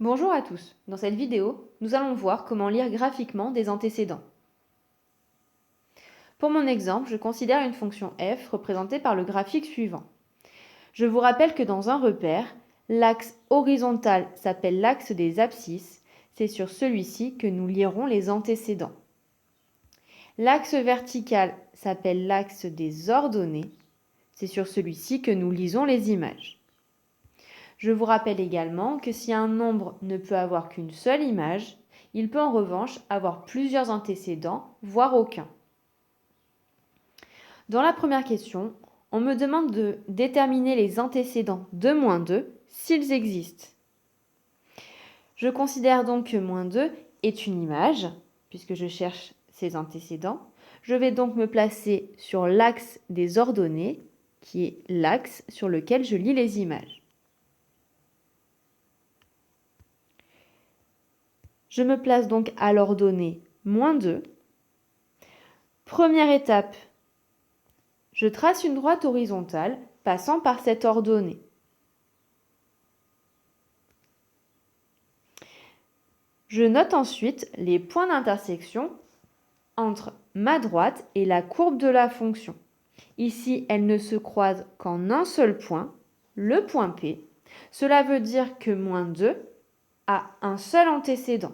Bonjour à tous, dans cette vidéo, nous allons voir comment lire graphiquement des antécédents. Pour mon exemple, je considère une fonction f représentée par le graphique suivant. Je vous rappelle que dans un repère, l'axe horizontal s'appelle l'axe des abscisses, c'est sur celui-ci que nous lirons les antécédents. L'axe vertical s'appelle l'axe des ordonnées, c'est sur celui-ci que nous lisons les images. Je vous rappelle également que si un nombre ne peut avoir qu'une seule image, il peut en revanche avoir plusieurs antécédents, voire aucun. Dans la première question, on me demande de déterminer les antécédents de -2 s'ils existent. Je considère donc que -2 est une image, puisque je cherche ces antécédents. Je vais donc me placer sur l'axe des ordonnées, qui est l'axe sur lequel je lis les images. Je me place donc à l'ordonnée -2. Première étape, je trace une droite horizontale passant par cette ordonnée. Je note ensuite les points d'intersection entre ma droite et la courbe de la fonction. Ici, elles ne se croisent qu'en un seul point, le point P. Cela veut dire que -2 a un seul antécédent.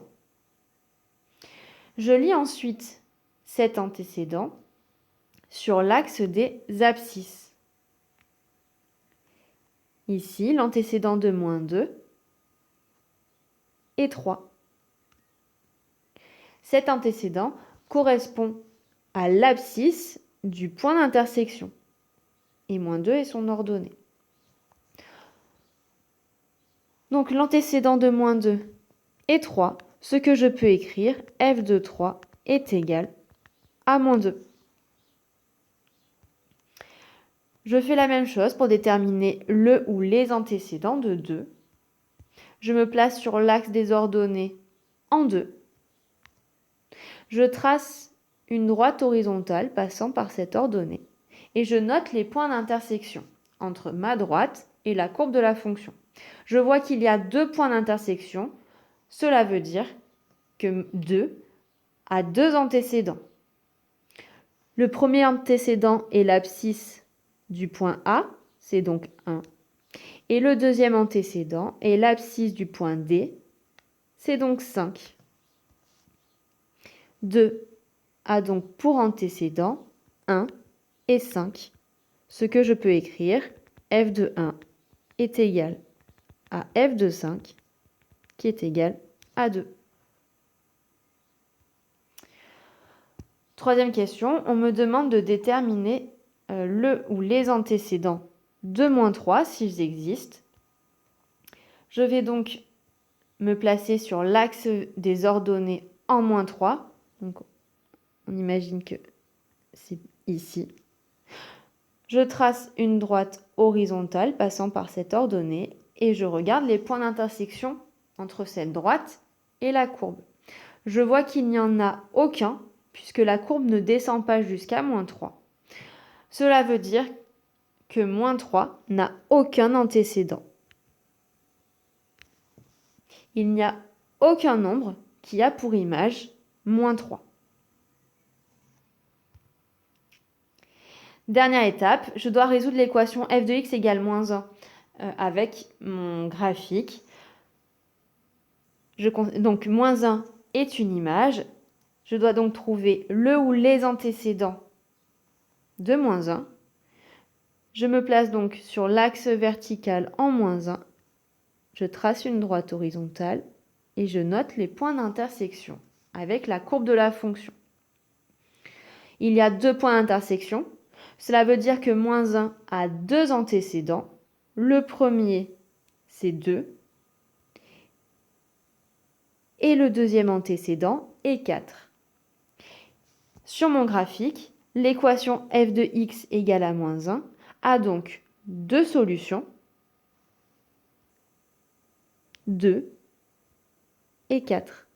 Je lis ensuite cet antécédent sur l'axe des abscisses. Ici, l'antécédent de -2 est 3. Cet antécédent correspond à l'abscisse du point d'intersection. Et -2 est son ordonnée. Donc l'antécédent de -2 est 3, ce que je peux écrire f de 3 est égal à -2. Je fais la même chose pour déterminer le ou les antécédents de 2. Je me place sur l'axe des ordonnées en 2. Je trace une droite horizontale passant par cette ordonnée et je note les points d'intersection entre ma droite et la courbe de la fonction. Je vois qu'il y a 2 points d'intersection. Cela veut dire que 2 a 2 antécédents. Le premier antécédent est l'abscisse du point A, c'est donc 1. Et le deuxième antécédent est l'abscisse du point D, c'est donc 5. 2 a donc pour antécédents 1 et 5, ce que je peux écrire f de 1 est égal à f de 5, qui est égal à 2. Troisième question, on me demande de déterminer le ou les antécédents de -3 s'ils existent. Je vais donc me placer sur l'axe des ordonnées en -3. Donc, on imagine que c'est ici. Je trace une droite horizontale passant par cette ordonnée et je regarde les points d'intersection entre cette droite et la courbe. Je vois qu'il n'y en a aucun puisque la courbe ne descend pas jusqu'à -3. Cela veut dire que -3 n'a aucun antécédent. Il n'y a aucun nombre qui a pour image -3. Dernière étape, je dois résoudre l'équation f de x égale -1 avec mon graphique. Donc -1 est une image. Je dois donc trouver le ou les antécédents de -1. Je me place donc sur l'axe vertical en -1. Je trace une droite horizontale et je note les points d'intersection avec la courbe de la fonction. Il y a 2 points d'intersection. Cela veut dire que -1 a 2 antécédents. Le premier, c'est 2. Et le deuxième antécédent est 4. Sur mon graphique, l'équation f de x égale à -1 a donc 2 solutions, 2 et 4.